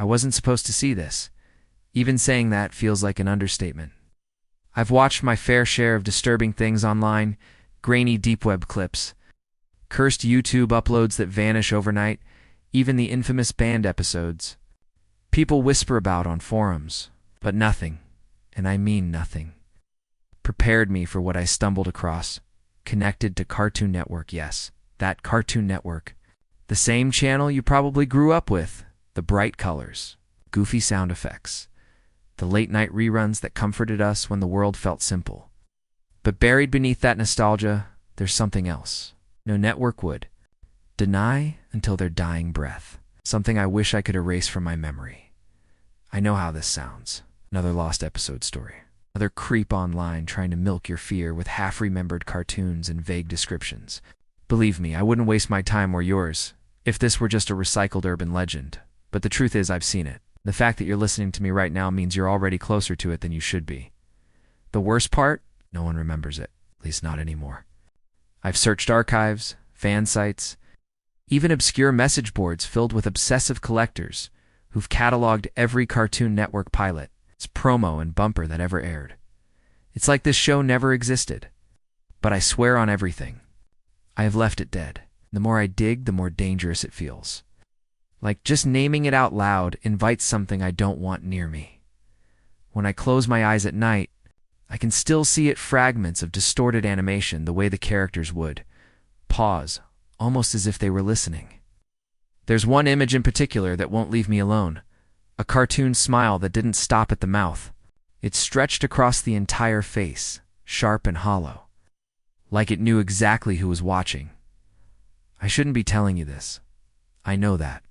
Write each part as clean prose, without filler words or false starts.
I wasn't supposed to see this. Even saying that feels like an understatement. I've watched my fair share of disturbing things online, grainy deep web clips, cursed YouTube uploads that vanish overnight, even the infamous banned episodes. People whisper about on forums, but nothing, and I mean nothing, prepared me for what I stumbled across, connected to Cartoon Network. Yes, that Cartoon Network. The same channel you probably grew up with, the bright colors, goofy sound effects, the late-night reruns that comforted us when the world felt simple. But buried beneath that nostalgia, there's something else. No network would. Deny until their dying breath. Something I wish I could erase from my memory. I know how this sounds. Another lost episode story. Another creep online trying to milk your fear with half-remembered cartoons and vague descriptions. Believe me, I wouldn't waste my time or yours if this were just a recycled urban legend. But the truth is, I've seen it. The fact that you're listening to me right now means you're already closer to it than you should be. The worst part? No one remembers it, at least not anymore. I've searched archives, fan sites, even obscure message boards filled with obsessive collectors who've cataloged every Cartoon Network pilot, its promo and bumper that ever aired. It's like this show never existed. But I swear on everything, I have left it dead. The more I dig, the more dangerous it feels. Like just naming it out loud invites something I don't want near me. When I close my eyes at night, I can still see it fragments of distorted animation the way the characters would. Pause, almost as if they were listening. There's one image in particular that won't leave me alone. A cartoon smile that didn't stop at the mouth. It stretched across the entire face, sharp and hollow. Like it knew exactly who was watching. I shouldn't be telling you this. I know that.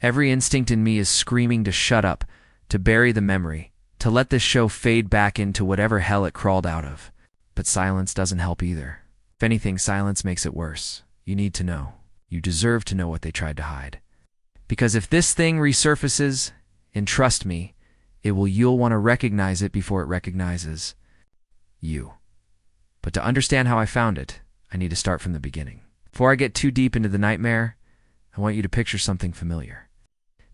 Every instinct in me is screaming to shut up, to bury the memory, to let this show fade back into whatever hell it crawled out of. But silence doesn't help either. If anything, silence makes it worse. You need to know. You deserve to know what they tried to hide. Because if this thing resurfaces, and trust me, you'll want to recognize it before it recognizes you. But to understand how I found it, I need to start from the beginning. Before I get too deep into the nightmare, I want you to picture something familiar.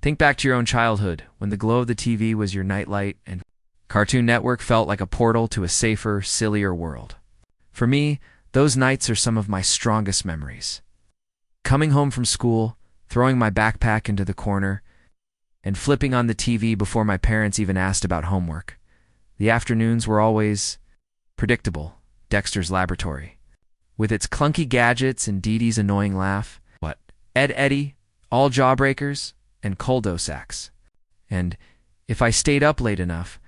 Think back to your own childhood, when the glow of the TV was your nightlight and Cartoon Network felt like a portal to a safer, sillier world. For me, those nights are some of my strongest memories. Coming home from school, throwing my backpack into the corner, and flipping on the TV before my parents even asked about homework. The afternoons were always predictable. Dexter's Laboratory, with its clunky gadgets and Dee Dee's annoying laugh. Ed Eddie, all Jawbreakers, and Cul-de-sacs. And, if I stayed up late enough,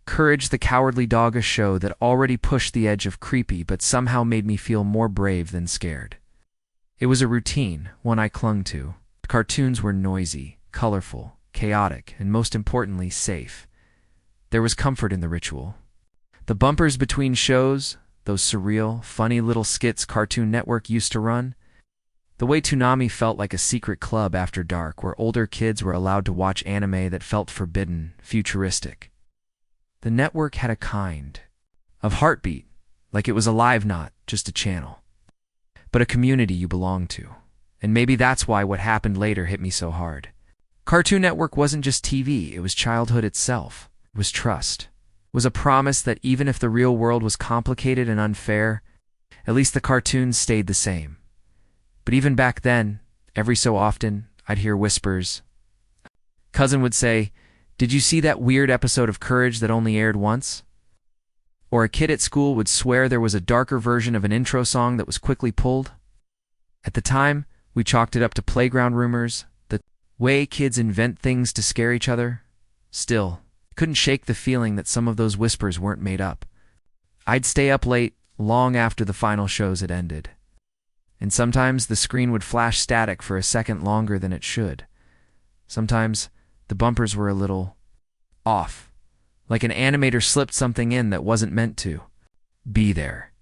Courage the Cowardly Dog, a show that already pushed the edge of creepy but somehow made me feel more brave than scared. It was a routine, one I clung to. The cartoons were noisy, colorful, chaotic, and most importantly, safe. There was comfort in the ritual. The bumpers between shows, those surreal, funny little skits Cartoon Network used to run, the way Toonami felt like a secret club after dark where older kids were allowed to watch anime that felt forbidden, futuristic. The network had a kind of heartbeat, like it was alive, not just a channel, but a community you belonged to. And maybe that's why what happened later hit me so hard. Cartoon Network wasn't just TV, it was childhood itself. It was trust. It was a promise that even if the real world was complicated and unfair, at least the cartoons stayed the same. But even back then, every so often, I'd hear whispers. Cousin would say, "Did you see that weird episode of Courage that only aired once?" Or a kid at school would swear there was a darker version of an intro song that was quickly pulled. At the time, we chalked it up to playground rumors, the way kids invent things to scare each other. Still, I couldn't shake the feeling that some of those whispers weren't made up. I'd stay up late, long after the final shows had ended. And sometimes the screen would flash static for a second longer than it should. Sometimes the bumpers were a little off, like an animator slipped something in that wasn't meant to be there.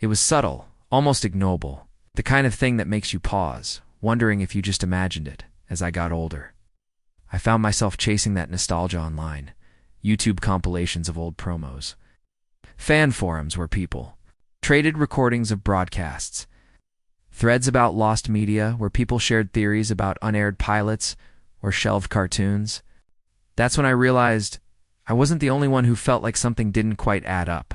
It was subtle, almost ignoble, the kind of thing that makes you pause, wondering if you just imagined it. As I got older, I found myself chasing that nostalgia online, YouTube compilations of old promos, fan forums where people traded recordings of broadcasts, threads about lost media where people shared theories about unaired pilots or shelved cartoons. That's when I realized I wasn't the only one who felt like something didn't quite add up.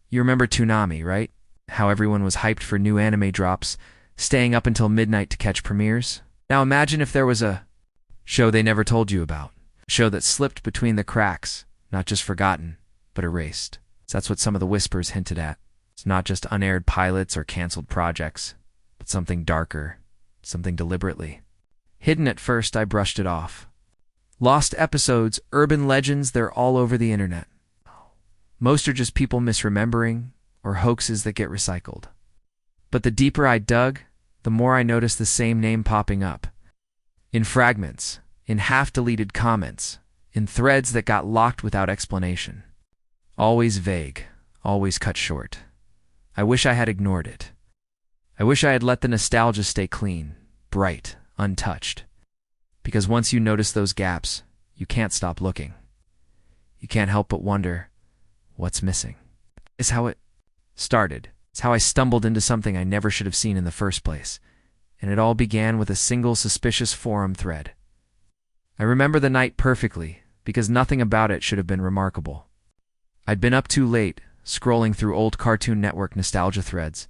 You remember Toonami, right? How everyone was hyped for new anime drops, staying up until midnight to catch premieres? Now imagine if there was a show they never told you about. A show that slipped between the cracks, not just forgotten, but erased. So that's what some of the whispers hinted at. It's not just unaired pilots or canceled projects, but something darker, something deliberately hidden. At first, I brushed it off. Lost episodes, urban legends, they're all over the internet. Most are just people misremembering or hoaxes that get recycled. But the deeper I dug, the more I noticed the same name popping up. In fragments, in half-deleted comments, in threads that got locked without explanation. Always vague, always cut short. I wish I had ignored it. I wish I had let the nostalgia stay clean, bright, untouched. Because once you notice those gaps, you can't stop looking. You can't help but wonder, what's missing? It's how it started. It's how I stumbled into something I never should have seen in the first place. And it all began with a single suspicious forum thread. I remember the night perfectly, because nothing about it should have been remarkable. I'd been up too late, scrolling through old Cartoon Network nostalgia threads.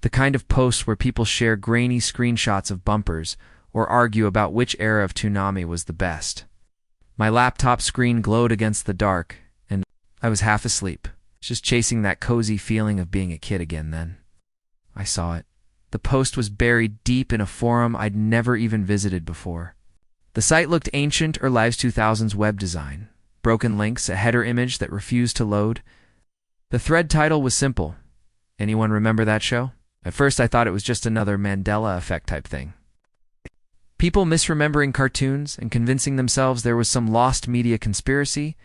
The kind of posts where people share grainy screenshots of bumpers or argue about which era of Toonami was the best. My laptop screen glowed against the dark, and I was half asleep, just chasing that cozy feeling of being a kid again then. I saw it. The post was buried deep in a forum I'd never even visited before. The site looked ancient or Lives 2000's web design. Broken links, a header image that refused to load. The thread title was simple. Anyone remember that show? At first I thought it was just another Mandela effect type thing. People misremembering cartoons and convincing themselves there was some lost media conspiracy,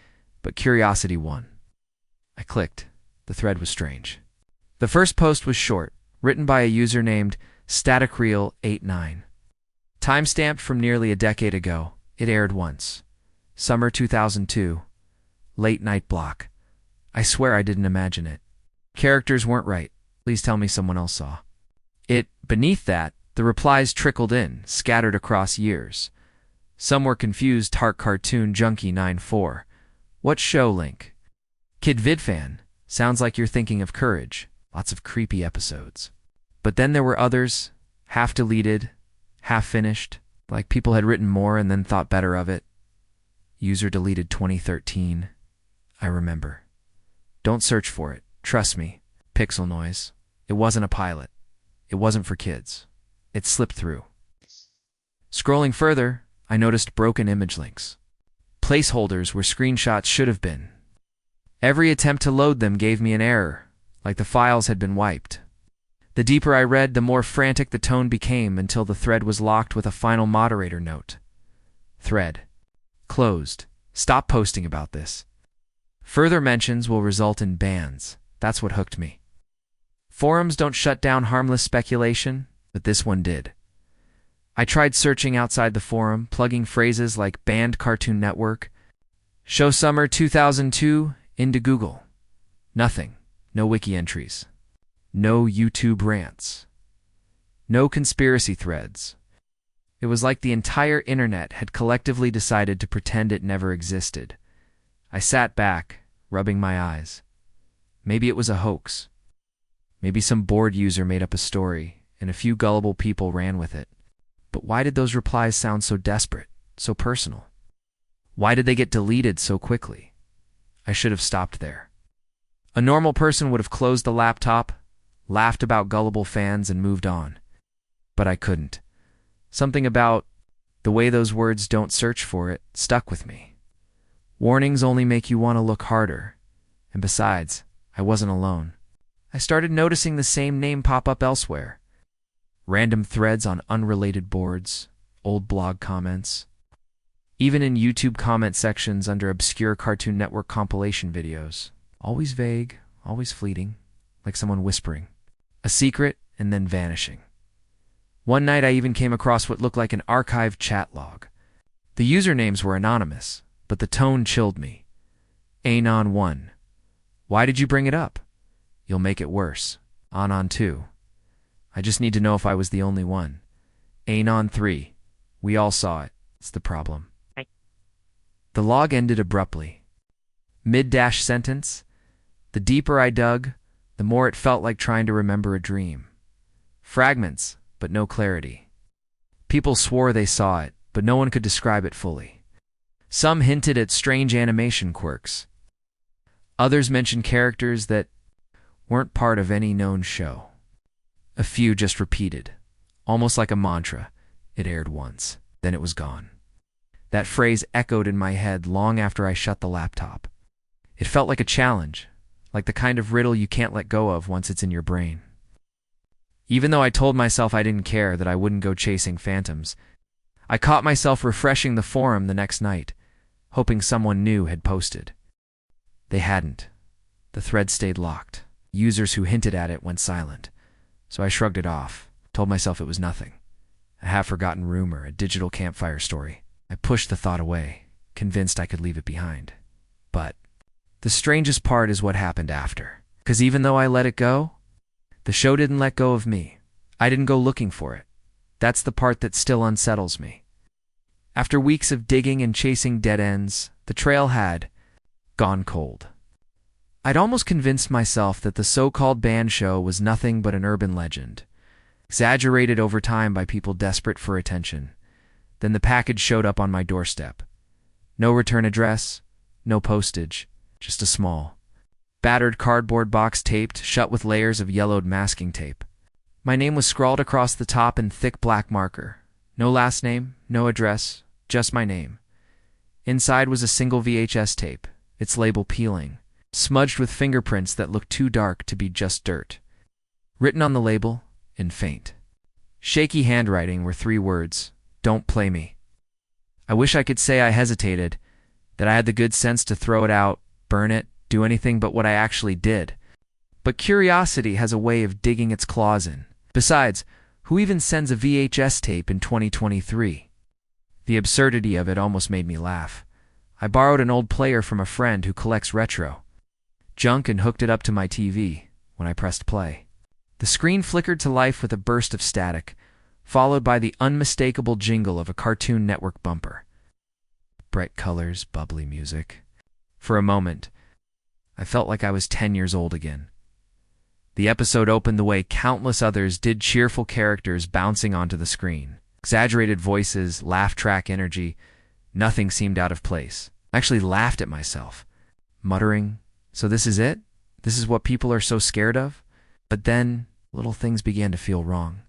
but curiosity won. I clicked. The thread was strange. The first post was short, written by a user named StaticReal89. Timestamped from nearly a decade ago, it aired once. Summer 2002. Late night block. I swear I didn't imagine it. Characters weren't right. Please tell me someone else saw. Beneath that, the replies trickled in, scattered across years. Some were confused. Heart Cartoon Junkie 94. What show link? Kid Vid fan. Sounds like you're thinking of Courage. Lots of creepy episodes. But then there were others, half deleted, half finished, like people had written more and then thought better of it. User deleted 2013. I remember. Don't search for it. Trust me. Pixel noise. It wasn't a pilot. It wasn't for kids. It slipped through. Scrolling further, I noticed broken image links. Placeholders where screenshots should have been. Every attempt to load them gave me an error, like the files had been wiped. The deeper I read, the more frantic the tone became until the thread was locked with a final moderator note. Thread. Closed. Stop posting about this. Further mentions will result in bans. That's what hooked me. Forums don't shut down harmless speculation, but this one did. I tried searching outside the forum, plugging phrases like banned Cartoon Network, show summer 2002 into Google. Nothing. No wiki entries. No YouTube rants. No conspiracy threads. It was like the entire internet had collectively decided to pretend it never existed. I sat back, rubbing my eyes. Maybe it was a hoax. Maybe some bored user made up a story, and a few gullible people ran with it. But why did those replies sound so desperate, so personal? Why did they get deleted so quickly? I should have stopped there. A normal person would have closed the laptop, laughed about gullible fans, and moved on. But I couldn't. Something about the way those words "don't search for it" stuck with me. Warnings only make you want to look harder. And besides, I wasn't alone. I started noticing the same name pop up elsewhere. Random threads on unrelated boards, old blog comments, even in YouTube comment sections under obscure Cartoon Network compilation videos. Always vague, always fleeting, like someone whispering. A secret and then vanishing. One night I even came across what looked like an archived chat log. The usernames were anonymous, but the tone chilled me. Anon1. Why did you bring it up? You'll make it worse. Anon2. I just need to know if I was the only one. Anon3. We all saw it. It's the problem. The log ended abruptly. Mid-dash sentence. The deeper I dug, the more it felt like trying to remember a dream. Fragments, but no clarity. People swore they saw it, but no one could describe it fully. Some hinted at strange animation quirks. Others mentioned characters that weren't part of any known show. A few just repeated, almost like a mantra. It aired once, then it was gone. That phrase echoed in my head long after I shut the laptop. It felt like a challenge, like the kind of riddle you can't let go of once it's in your brain. Even though I told myself I didn't care, that I wouldn't go chasing phantoms, I caught myself refreshing the forum the next night, hoping someone new had posted. They hadn't. The thread stayed locked. Users who hinted at it went silent. So I shrugged it off, told myself it was nothing. A half-forgotten rumor, a digital campfire story. I pushed the thought away, convinced I could leave it behind. But the strangest part is what happened after. Because even though I let it go, the show didn't let go of me. I didn't go looking for it. That's the part that still unsettles me. After weeks of digging and chasing dead ends, the trail had gone cold. I'd almost convinced myself that the so-called band show was nothing but an urban legend, exaggerated over time by people desperate for attention. Then the package showed up on my doorstep. No return address, no postage, just a small, battered cardboard box taped shut with layers of yellowed masking tape. My name was scrawled across the top in thick black marker. No last name, no address, just my name. Inside was a single VHS tape, its label peeling, smudged with fingerprints that looked too dark to be just dirt. Written on the label, in faint, shaky handwriting, were 3 words: "Don't play me." I wish I could say I hesitated, that I had the good sense to throw it out, burn it, do anything but what I actually did. But curiosity has a way of digging its claws in. Besides, who even sends a VHS tape in 2023? The absurdity of it almost made me laugh. I borrowed an old player from a friend who collects retro junk and hooked it up to my TV when I pressed play. The screen flickered to life with a burst of static, followed by the unmistakable jingle of a Cartoon Network bumper. Bright colors, bubbly music. For a moment, I felt like I was 10 years old again. The episode opened the way countless others did, cheerful characters bouncing onto the screen. Exaggerated voices, laugh track energy. Nothing seemed out of place. I actually laughed at myself, muttering, "So this is it? This is what people are so scared of?" But then, little things began to feel wrong.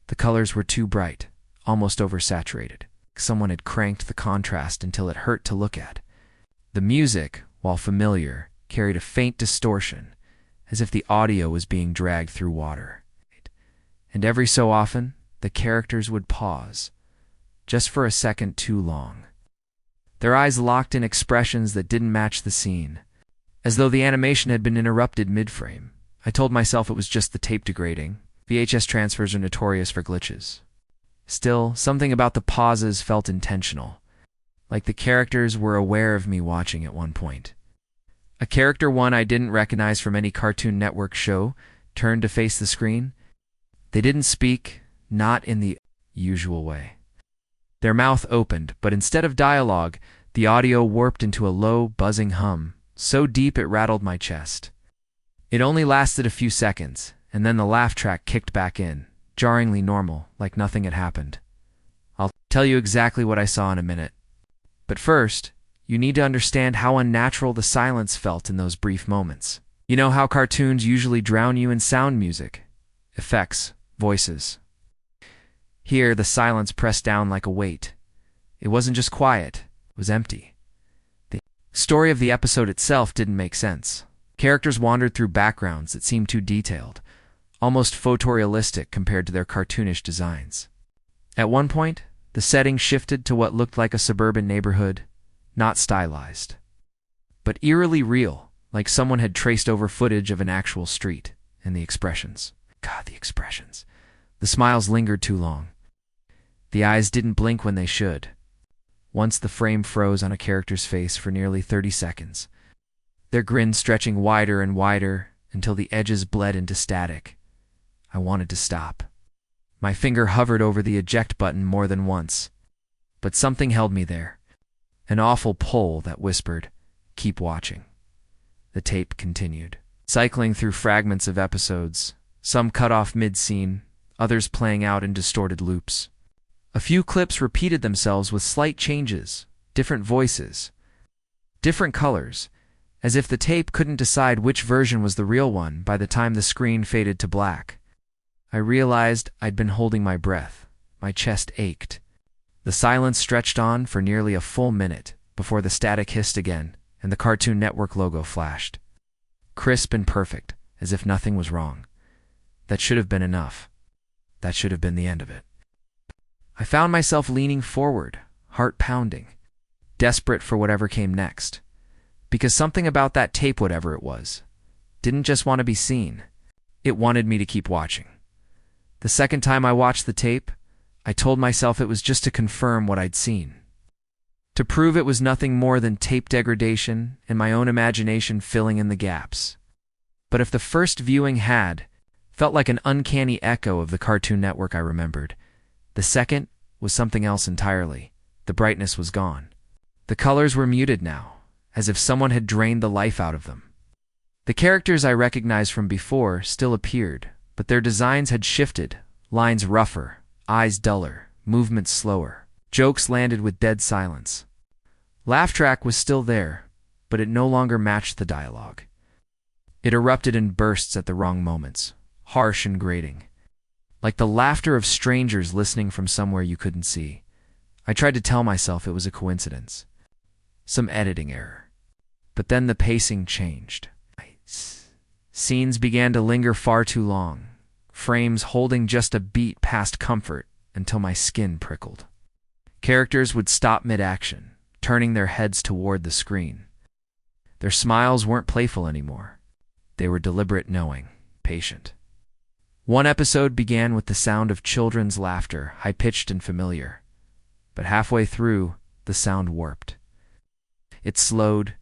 The colors were too bright, almost oversaturated. Someone had cranked the contrast until it hurt to look at. The music, while familiar, carried a faint distortion, as if the audio was being dragged through water. And every so often, the characters would pause, just for a second too long. Their eyes locked in expressions that didn't match the scene, as though the animation had been interrupted mid-frame. I told myself it was just the tape degrading. VHS transfers are notorious for glitches. Still, something about the pauses felt intentional, like the characters were aware of me watching at one point. A character one I didn't recognize from any Cartoon Network show turned to face the screen. They didn't speak, not in the usual way. Their mouth opened, but instead of dialogue, the audio warped into a low, buzzing hum, so deep it rattled my chest. It only lasted a few seconds, and then the laugh track kicked back in, jarringly normal, like nothing had happened. I'll tell you exactly what I saw in a minute. But first, you need to understand how unnatural the silence felt in those brief moments. You know how cartoons usually drown you in sound music, effects, voices. Here, the silence pressed down like a weight. It wasn't just quiet, it was empty. The story of the episode itself didn't make sense. Characters wandered through backgrounds that seemed too detailed, almost photorealistic compared to their cartoonish designs. At one point, the setting shifted to what looked like a suburban neighborhood, not stylized, but eerily real, like someone had traced over footage of an actual street. And the expressions. God, the expressions. The smiles lingered too long. The eyes didn't blink when they should. Once the frame froze on a character's face for nearly 30 seconds, their grin stretching wider and wider until the edges bled into static. I wanted to stop. My finger hovered over the eject button more than once, but something held me there. An awful pull that whispered, "Keep watching." The tape continued, cycling through fragments of episodes, some cut off mid-scene, others playing out in distorted loops. A few clips repeated themselves with slight changes, different voices, different colors, as if the tape couldn't decide which version was the real one by the time the screen faded to black. I realized I'd been holding my breath. My chest ached. The silence stretched on for nearly a full minute before the static hissed again and the Cartoon Network logo flashed. Crisp and perfect, as if nothing was wrong. That should have been enough. That should have been the end of it. I found myself leaning forward, heart pounding, desperate for whatever came next. Because something about that tape, whatever it was, didn't just want to be seen. It wanted me to keep watching. The second time I watched the tape, I told myself it was just to confirm what I'd seen. To prove it was nothing more than tape degradation and my own imagination filling in the gaps. But if the first viewing felt like an uncanny echo of the Cartoon Network I remembered, the second was something else entirely. The brightness was gone. The colors were muted now, as if someone had drained the life out of them. The characters I recognized from before still appeared, but their designs had shifted, lines rougher, eyes duller, movements slower. Jokes landed with dead silence. Laugh track was still there, but it no longer matched the dialogue. It erupted in bursts at the wrong moments, harsh and grating, like the laughter of strangers listening from somewhere you couldn't see. I tried to tell myself it was a coincidence, some editing error. But then the pacing changed. Scenes began to linger far too long, frames holding just a beat past comfort until my skin prickled. Characters would stop mid-action, turning their heads toward the screen. Their smiles weren't playful anymore. They were deliberate, knowing, patient. One episode began with the sound of children's laughter, high-pitched and familiar. But halfway through, the sound warped. It slowed,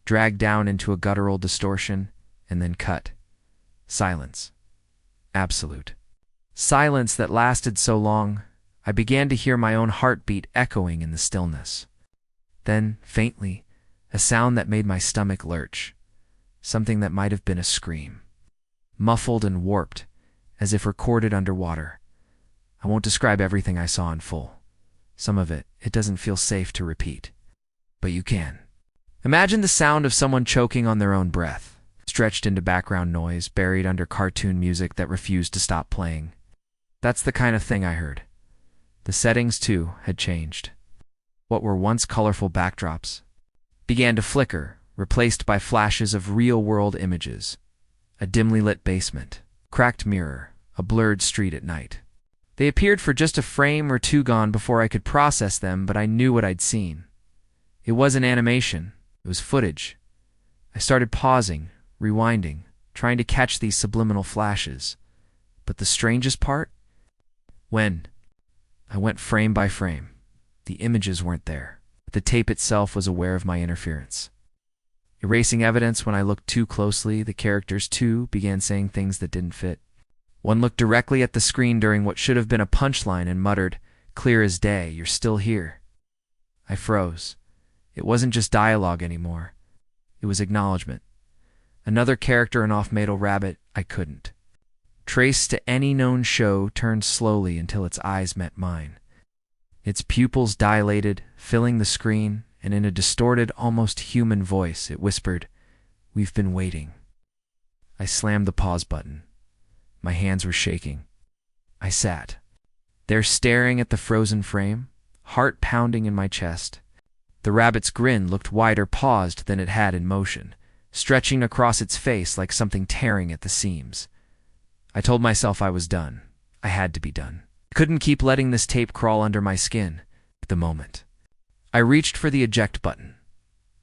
dragged down into a guttural distortion, and then cut. Silence. Absolute. Silence that lasted so long, I began to hear my own heartbeat echoing in the stillness. Then, faintly, a sound that made my stomach lurch. Something that might have been a scream. Muffled and warped, as if recorded underwater. I won't describe everything I saw in full. Some of it doesn't feel safe to repeat. But you can. Imagine the sound of someone choking on their own breath, stretched into background noise, buried under cartoon music that refused to stop playing. That's the kind of thing I heard. The settings, too, had changed. What were once colorful backdrops began to flicker, replaced by flashes of real-world images. A dimly lit basement, cracked mirror, a blurred street at night. They appeared for just a frame or two gone before I could process them, but I knew what I'd seen. It wasn't animation, it was footage. I started pausing, rewinding, trying to catch these subliminal flashes. But the strangest part? When I went frame by frame, the images weren't there. The tape itself was aware of my interference. Erasing evidence when I looked too closely, the characters, too, began saying things that didn't fit. One looked directly at the screen during what should have been a punchline and muttered, "Clear as day, you're still here." I froze. It wasn't just dialogue anymore. It was acknowledgement. Another character, an off-model rabbit, I couldn't trace to any known show, turned slowly until its eyes met mine. Its pupils dilated, filling the screen, and in a distorted, almost human voice, it whispered, "We've been waiting." I slammed the pause button. My hands were shaking. I sat there staring at the frozen frame, heart pounding in my chest. The rabbit's grin looked wider paused than it had in motion, stretching across its face like something tearing at the seams. I told myself I was done. I had to be done. I couldn't keep letting this tape crawl under my skin. At the moment, I reached for the eject button.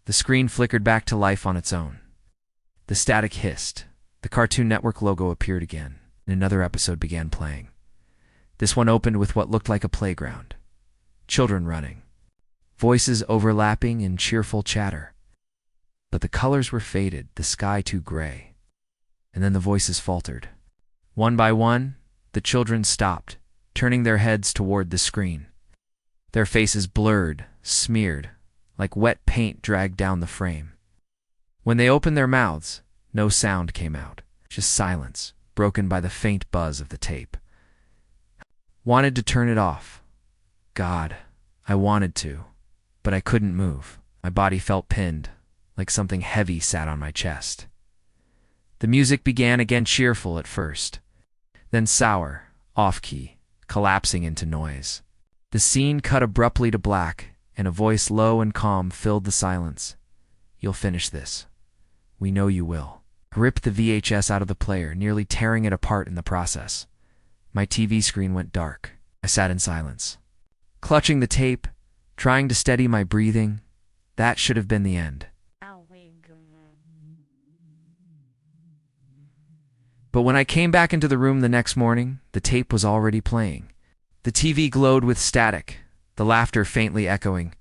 The screen flickered back to life on its own. The static hissed. The Cartoon Network logo appeared again, and another episode began playing. This one opened with what looked like a playground. Children running. Voices overlapping in cheerful chatter. But the colors were faded, the sky too gray. And then the voices faltered. One by one, the children stopped, turning their heads toward the screen. Their faces blurred, smeared, like wet paint dragged down the frame. When they opened their mouths, no sound came out, just silence, broken by the faint buzz of the tape. Wanted to turn it off. God, I wanted to, but I couldn't move. My body felt pinned, like something heavy sat on my chest. The music began again, cheerful at first, then sour, off-key, collapsing into noise. The scene cut abruptly to black, and a voice low and calm filled the silence. "You'll finish this. We know you will." I ripped the VHS out of the player, nearly tearing it apart in the process. My TV screen went dark. I sat in silence, clutching the tape, trying to steady my breathing. That should have been the end. But when I came back into the room the next morning, the tape was already playing. The TV glowed with static, the laughter faintly echoing.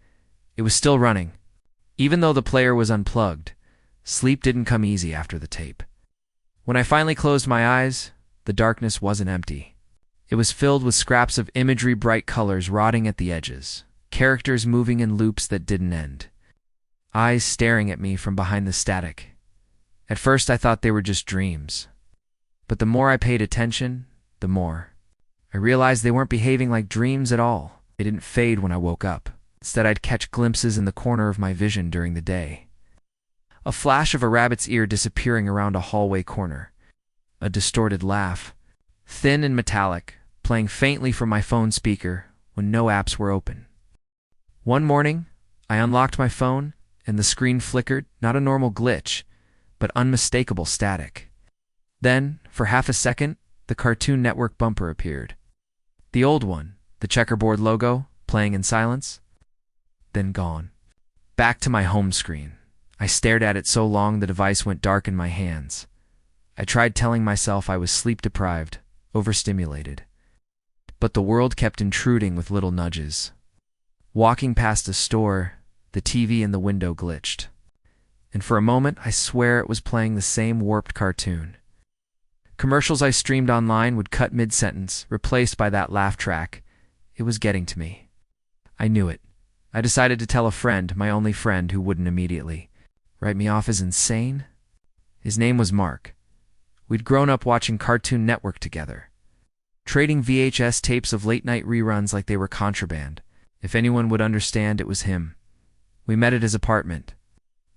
It was still running. Even though the player was unplugged, sleep didn't come easy after the tape. When I finally closed my eyes, the darkness wasn't empty. It was filled with scraps of imagery, bright colors rotting at the edges, characters moving in loops that didn't end, eyes staring at me from behind the static. At first I thought they were just dreams. But the more I paid attention, the more I realized they weren't behaving like dreams at all. They didn't fade when I woke up. Instead, I'd catch glimpses in the corner of my vision during the day. A flash of a rabbit's ear disappearing around a hallway corner. A distorted laugh, thin and metallic, playing faintly from my phone speaker when no apps were open. One morning, I unlocked my phone, and the screen flickered, not a normal glitch, but unmistakable static. Then, for half a second, the Cartoon Network bumper appeared. The old one, the checkerboard logo, playing in silence. Then gone. Back to my home screen. I stared at it so long the device went dark in my hands. I tried telling myself I was sleep-deprived, overstimulated. But the world kept intruding with little nudges. Walking past a store, the TV in the window glitched. And for a moment, I swear it was playing the same warped cartoon. Commercials I streamed online would cut mid-sentence, replaced by that laugh track. It was getting to me. I knew it. I decided to tell a friend, my only friend, who wouldn't immediately. Write me off as insane? His name was Mark. We'd grown up watching Cartoon Network together, trading VHS tapes of late-night reruns like they were contraband. If anyone would understand, it was him. We met at his apartment.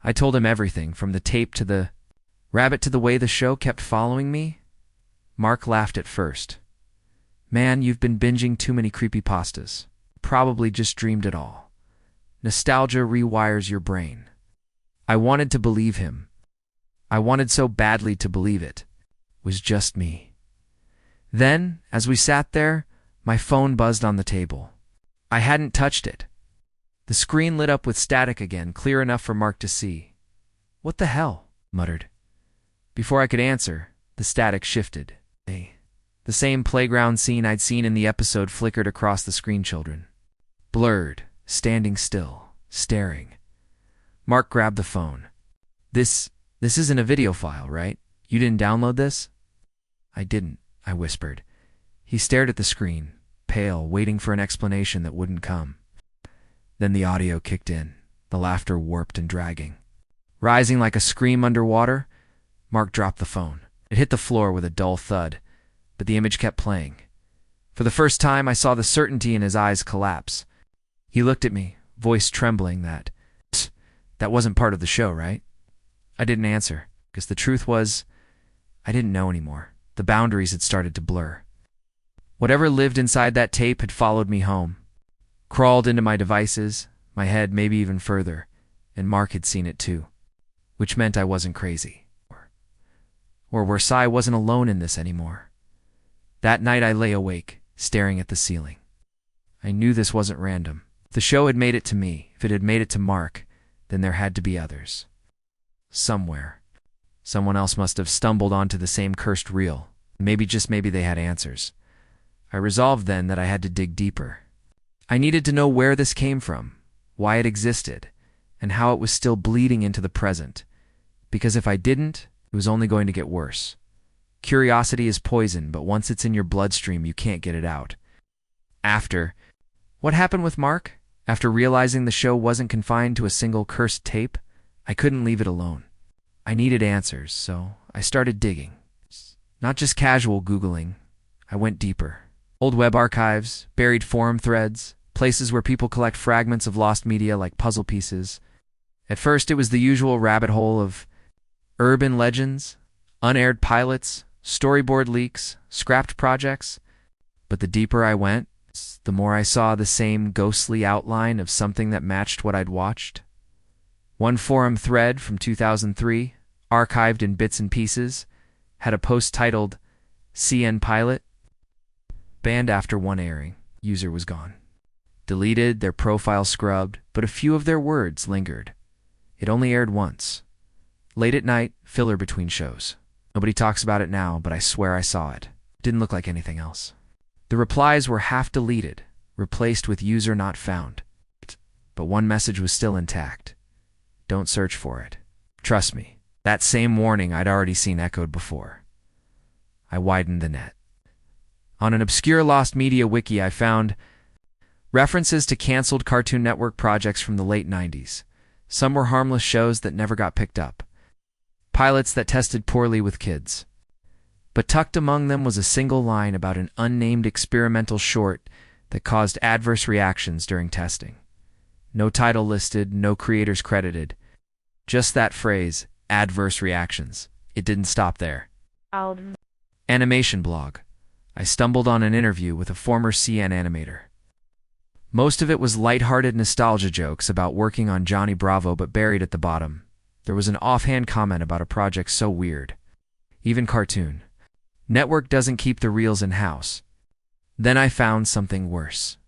I told him everything, from the tape to the rabbit to the way the show kept following me. Mark laughed at first. "Man, you've been binging too many creepypastas. Probably just dreamed it all. Nostalgia rewires your brain." I wanted to believe him. I wanted so badly to believe it was just me. Then, as we sat there, my phone buzzed on the table. I hadn't touched it. The screen lit up with static again, clear enough for Mark to see. "What the hell?" muttered. Before I could answer, the static shifted. The same playground scene I'd seen in the episode flickered across the screen. Children. Blurred, standing still, staring. Mark grabbed the phone. This isn't a video file, right? You didn't download this?" "I didn't," I whispered. He stared at the screen, pale, waiting for an explanation that wouldn't come. Then the audio kicked in, the laughter warped and dragging. Rising like a scream underwater, Mark dropped the phone. It hit the floor with a dull thud, but the image kept playing. For the first time, I saw the certainty in his eyes collapse. He looked at me, voice trembling. That wasn't part of the show, right?" I didn't answer, because the truth was, I didn't know anymore. The boundaries had started to blur. Whatever lived inside that tape had followed me home, crawled into my devices, my head maybe even further, and Mark had seen it too, which meant I wasn't crazy. Or worse, I wasn't alone in this anymore. That night I lay awake, staring at the ceiling. I knew this wasn't random. If the show had made it to me, if it had made it to Mark, then there had to be others. Somewhere. Someone else must have stumbled onto the same cursed reel. Maybe, just maybe, they had answers. I resolved then that I had to dig deeper. I needed to know where this came from, why it existed, and how it was still bleeding into the present. Because if I didn't, it was only going to get worse. Curiosity is poison, but once it's in your bloodstream, you can't get it out. What happened with Mark? After realizing the show wasn't confined to a single cursed tape, I couldn't leave it alone. I needed answers, so I started digging. Not just casual Googling, I went deeper. Old web archives, buried forum threads, places where people collect fragments of lost media like puzzle pieces. At first, it was the usual rabbit hole of urban legends, unaired pilots, storyboard leaks, scrapped projects. But the deeper I went, the more I saw the same ghostly outline of something that matched what I'd watched. One forum thread from 2003, archived in bits and pieces, had a post titled CN Pilot. Banned after one airing, user was gone. Deleted, their profile scrubbed, but a few of their words lingered. It only aired once. Late at night, filler between shows. Nobody talks about it now, but I swear I saw it. Didn't look like anything else. The replies were half deleted, replaced with user not found. But one message was still intact. Don't search for it. Trust me, that same warning I'd already seen echoed before. I widened the net. On an obscure lost media wiki, I found references to canceled Cartoon Network projects from the late 90s. Some were harmless shows that never got picked up. Pilots that tested poorly with kids. But tucked among them was a single line about an unnamed experimental short that caused adverse reactions during testing. No title listed, no creators credited. Just that phrase, adverse reactions. It didn't stop there. Animation blog. I stumbled on an interview with a former CN animator. Most of it was lighthearted nostalgia jokes about working on Johnny Bravo, but buried at the bottom, there was an offhand comment about a project so weird. Even Cartoon Network doesn't keep the reels in-house. Then I found something worse.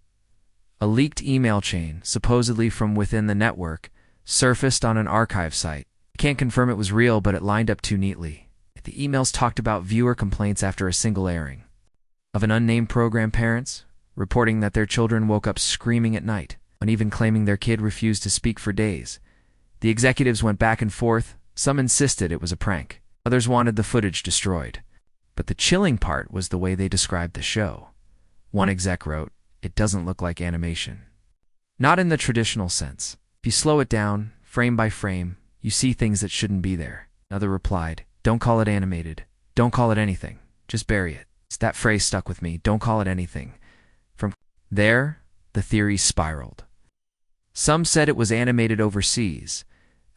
A leaked email chain, supposedly from within the network, surfaced on an archive site. I can't confirm it was real, but it lined up too neatly. The emails talked about viewer complaints after a single airing. Of an unnamed program parents, reporting that their children woke up screaming at night, and even claiming their kid refused to speak for days. The executives went back and forth. Some insisted it was a prank. Others wanted the footage destroyed. But the chilling part was the way they described the show. One exec wrote, "It doesn't look like animation." Not in the traditional sense. If you slow it down, frame by frame, you see things that shouldn't be there. Another replied, "Don't call it animated. Don't call it anything. Just bury it." That phrase stuck with me. Don't call it anything. From there, the theories spiraled. Some said it was animated overseas,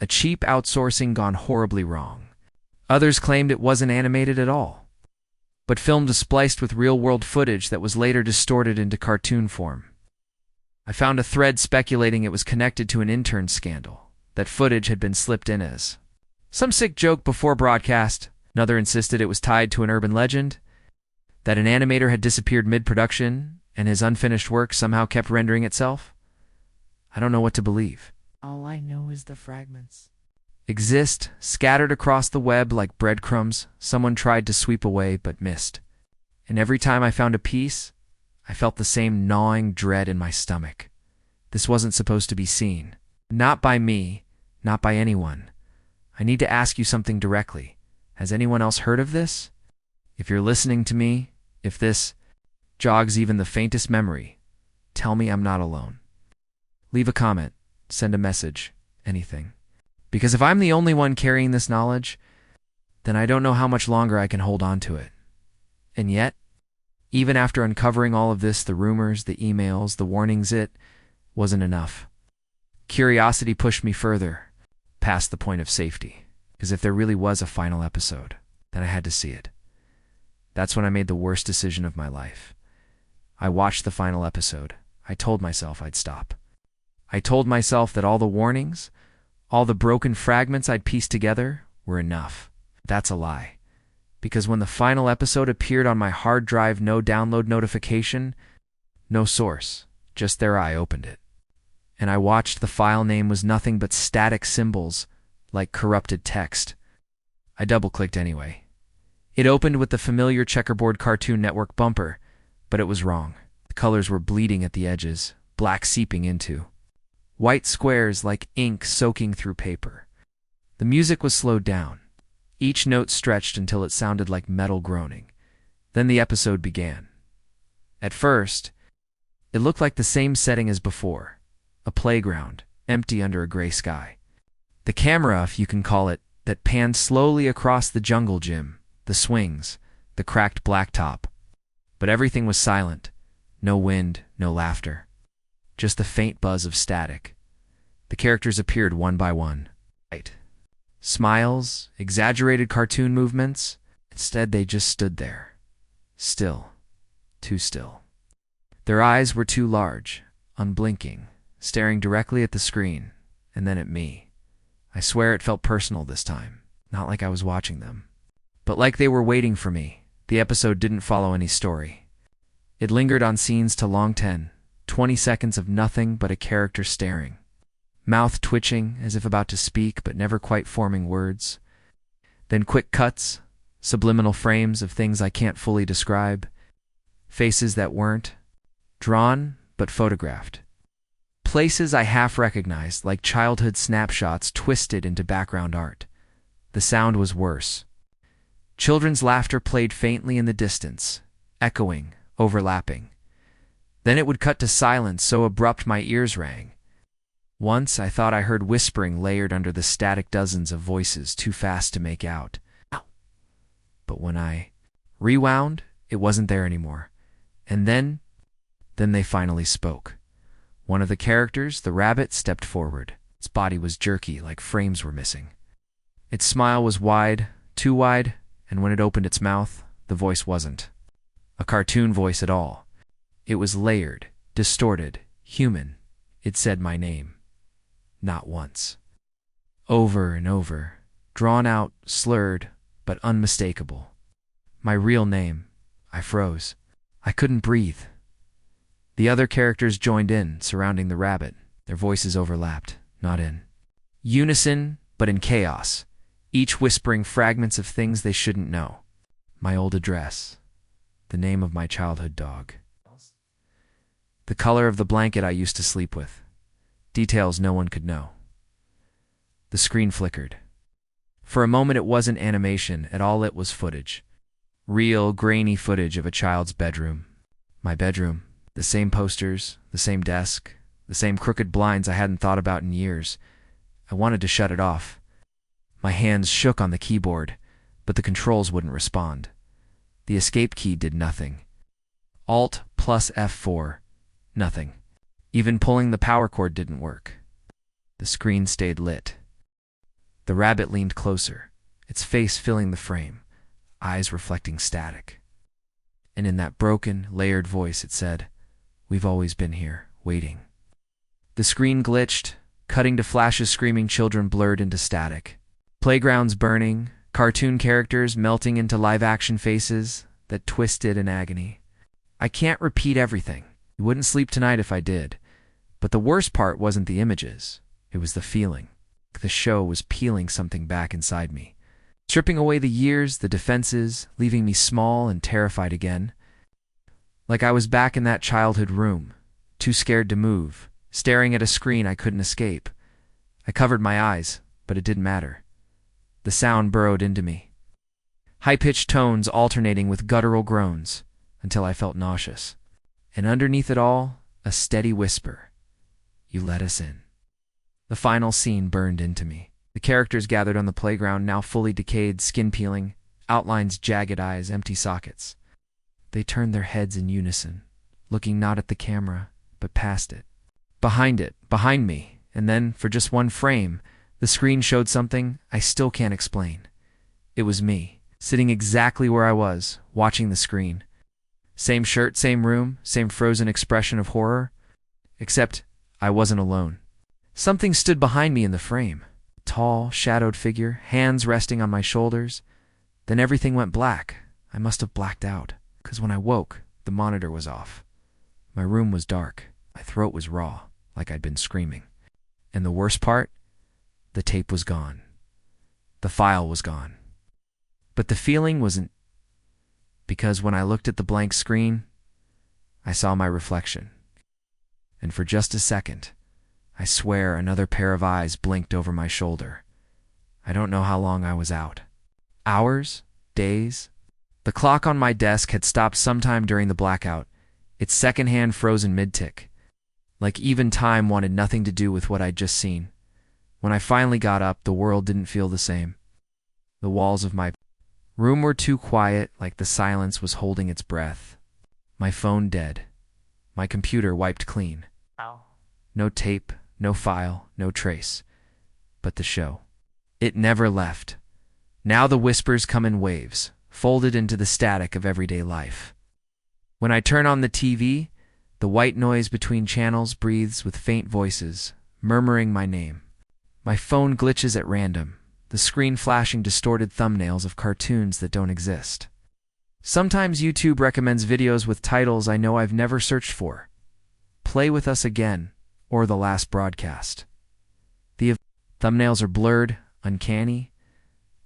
a cheap outsourcing gone horribly wrong. Others claimed it wasn't animated at all, but filmed spliced with real-world footage that was later distorted into cartoon form. I found a thread speculating it was connected to an intern scandal, that footage had been slipped in as some sick joke before broadcast. Another insisted it was tied to an urban legend, that an animator had disappeared mid-production and his unfinished work somehow kept rendering itself. I don't know what to believe. All I know is the fragments exist, scattered across the web like breadcrumbs someone tried to sweep away but missed. And every time I found a piece, I felt the same gnawing dread in my stomach. This wasn't supposed to be seen. Not by me, not by anyone. I need to ask you something directly. Has anyone else heard of this? If you're listening to me, if this jogs even the faintest memory, tell me I'm not alone. Leave a comment, send a message, anything. Because if I'm the only one carrying this knowledge, then I don't know how much longer I can hold on to it. And yet, even after uncovering all of this, the rumors, the emails, the warnings, it wasn't enough. Curiosity pushed me further, past the point of safety. Because if there really was a final episode, then I had to see it. That's when I made the worst decision of my life. I watched the final episode. I told myself I'd stop. I told myself that all the warnings, all the broken fragments I'd pieced together were enough. That's a lie. Because when the final episode appeared on my hard drive, no download notification, no source, just there I opened it. And I watched the file name was nothing but static symbols, like corrupted text. I double-clicked anyway. It opened with the familiar checkerboard Cartoon Network bumper, but it was wrong. The colors were bleeding at the edges, black seeping into. White squares like ink soaking through paper. The music was slowed down. Each note stretched until it sounded like metal groaning. Then the episode began. At first, it looked like the same setting as before. a playground, empty under a gray sky. The camera, if you can call it, that panned slowly across the jungle gym, the swings, the cracked blacktop. But everything was silent. No wind, no laughter. Just the faint buzz of static. The characters appeared one by one. Smiles, exaggerated cartoon movements. Instead, they just stood there. Still. Too still. Their eyes were too large, unblinking, staring directly at the screen, and then at me. I swear it felt personal this time, not like I was watching them, but like they were waiting for me. The episode didn't follow any story. It lingered on scenes to long 20 seconds of nothing but a character staring, mouth twitching as if about to speak but never quite forming words. Then quick cuts, subliminal frames of things I can't fully describe, faces that weren't drawn but photographed. Places I half recognized, like childhood snapshots twisted into background art. The sound was worse. Children's laughter played faintly in the distance, echoing, overlapping. Then it would cut to silence so abrupt my ears rang. Once I thought I heard whispering layered under the static dozens of voices too fast to make out. But when I rewound, it wasn't there anymore. And then they finally spoke. One of the characters, the rabbit, stepped forward. Its body was jerky, like frames were missing. Its smile was wide, too wide, and when it opened its mouth, the voice wasn't a cartoon voice at all. It was layered, distorted, human. It said my name. Not once. Over and over, drawn out, slurred, but unmistakable. My real name. I froze. I couldn't breathe. The other characters joined in, surrounding the rabbit. Their voices overlapped, not in unison, but in chaos, each whispering fragments of things they shouldn't know. My old address. The name of my childhood dog. The color of the blanket I used to sleep with. Details no one could know. The screen flickered. For a moment it wasn't animation at all, it was footage. Real, grainy footage of a child's bedroom. My bedroom. The same posters, the same desk, the same crooked blinds I hadn't thought about in years. I wanted to shut it off. My hands shook on the keyboard, but the controls wouldn't respond. The escape key did nothing. Alt plus F4. Nothing. Even pulling the power cord didn't work. The screen stayed lit. The rabbit leaned closer, its face filling the frame, eyes reflecting static. And in that broken, layered voice it said, "We've always been here, waiting." The screen glitched, cutting to flashes, screaming children blurred into static. Playgrounds burning, cartoon characters melting into live-action faces that twisted in agony. I can't repeat everything. You wouldn't sleep tonight if I did. But the worst part wasn't the images. It was the feeling. The show was peeling something back inside me, stripping away the years, the defenses, leaving me small and terrified again. Like I was back in that childhood room, too scared to move, staring at a screen I couldn't escape. I covered my eyes, but it didn't matter. The sound burrowed into me. High-pitched tones alternating with guttural groans, until I felt nauseous. And underneath it all, a steady whisper. "You let us in." The final scene burned into me. The characters gathered on the playground, now fully decayed, skin peeling, outlines, jagged eyes, empty sockets. They turned their heads in unison, looking not at the camera, but past it, behind me, and then, for just one frame, the screen showed something I still can't explain. It was me, sitting exactly where I was, watching the screen. Same shirt, same room, same frozen expression of horror, except I wasn't alone. Something stood behind me in the frame. Tall, shadowed figure, hands resting on my shoulders. Then everything went black. I must have blacked out, because when I woke, the monitor was off. My room was dark. My throat was raw, like I'd been screaming. And the worst part? The tape was gone. The file was gone. But the feeling wasn't, because when I looked at the blank screen, I saw my reflection. And for just a second, I swear another pair of eyes blinked over my shoulder. I don't know how long I was out. Hours? Days? The clock on my desk had stopped sometime during the blackout, its second hand frozen mid-tick. Like even time wanted nothing to do with what I'd just seen. When I finally got up, the world didn't feel the same. The walls of my room were too quiet, like the silence was holding its breath. My phone dead. My computer wiped clean. Ow. No tape, no file, no trace. But the show. It never left. Now the whispers come in waves, folded into the static of everyday life. When I turn on the TV, the white noise between channels breathes with faint voices, murmuring my name. My phone glitches at random, the screen flashing distorted thumbnails of cartoons that don't exist. Sometimes YouTube recommends videos with titles I know I've never searched for. Play With Us Again, or The Last Broadcast. The thumbnails are blurred, uncanny,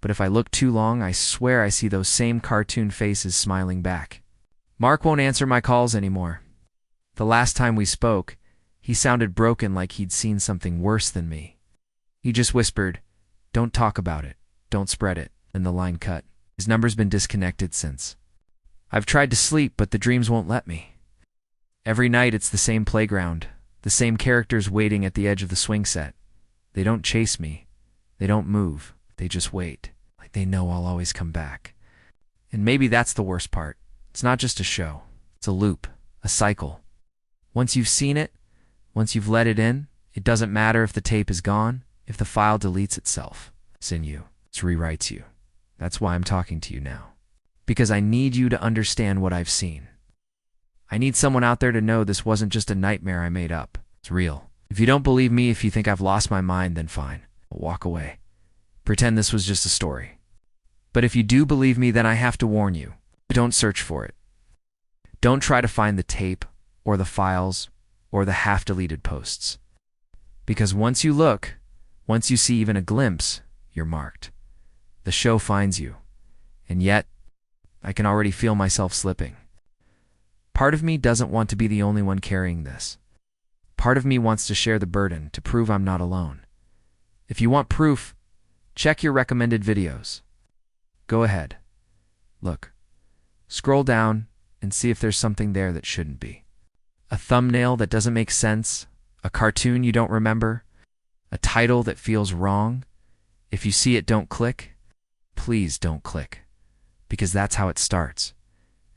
but if I look too long, I swear I see those same cartoon faces smiling back. Mark won't answer my calls anymore. The last time we spoke, he sounded broken, like he'd seen something worse than me. He just whispered, "Don't talk about it. Don't spread it." And the line cut. His number's been disconnected since. I've tried to sleep, but the dreams won't let me. Every night it's the same playground, the same characters waiting at the edge of the swing set. They don't chase me. They don't move. They just wait, like they know I'll always come back. And maybe that's the worst part. It's not just a show. It's a loop, a cycle. Once you've seen it, once you've let it in, it doesn't matter if the tape is gone, if the file deletes itself. It's in you. It rewrites you. That's why I'm talking to you now. Because I need you to understand what I've seen. I need someone out there to know this wasn't just a nightmare I made up. It's real. If you don't believe me, if you think I've lost my mind, then fine. I'll walk away. Pretend this was just a story. But if you do believe me, then I have to warn you. Don't search for it. Don't try to find the tape, or the files, or the half-deleted posts. Because once you look, once you see even a glimpse, you're marked. The show finds you. And yet, I can already feel myself slipping. Part of me doesn't want to be the only one carrying this. Part of me wants to share the burden, to prove I'm not alone. If you want proof, check your recommended videos. Go ahead. Look. Scroll down and see if there's something there that shouldn't be. A thumbnail that doesn't make sense, a cartoon you don't remember, a title that feels wrong. If you see it, don't click. Please don't click. Because that's how it starts.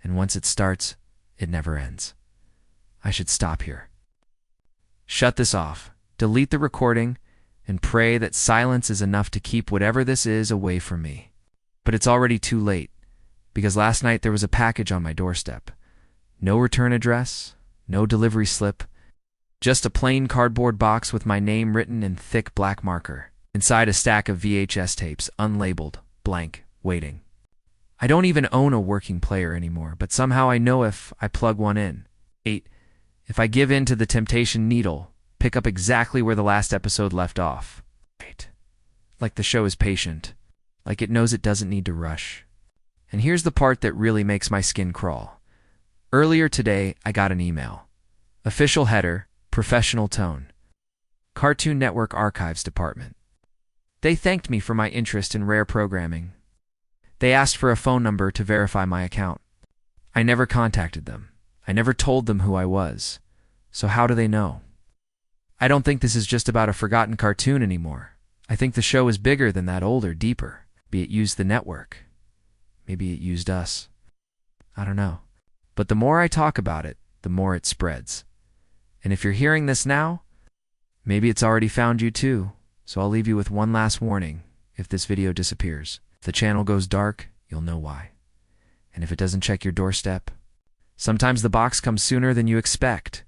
And once it starts, it never ends. I should stop here. Shut this off, delete the recording, and pray that silence is enough to keep whatever this is away from me. But it's already too late, because last night there was a package on my doorstep. No return address, no delivery slip, just a plain cardboard box with my name written in thick black marker. Inside a stack of VHS tapes, unlabeled, blank, waiting. I don't even own a working player anymore, but somehow I know if I plug one in. 8. If I give in to the temptation needle, pick up exactly where the last episode left off. 8. Like the show is patient. Like it knows it doesn't need to rush. And here's the part that really makes my skin crawl. Earlier today, I got an email. Official header, professional tone. Cartoon Network Archives Department. They thanked me for my interest in rare programming. They asked for a phone number to verify my account. I never contacted them. I never told them who I was. So how do they know? I don't think this is just about a forgotten cartoon anymore. I think the show is bigger than that, older, deeper. Maybe it used the network. Maybe it used us. I don't know. But the more I talk about it, the more it spreads. And if you're hearing this now, maybe it's already found you too. So I'll leave you with one last warning. If this video disappears, if the channel goes dark, you'll know why. And if it doesn't check your doorstep, sometimes the box comes sooner than you expect.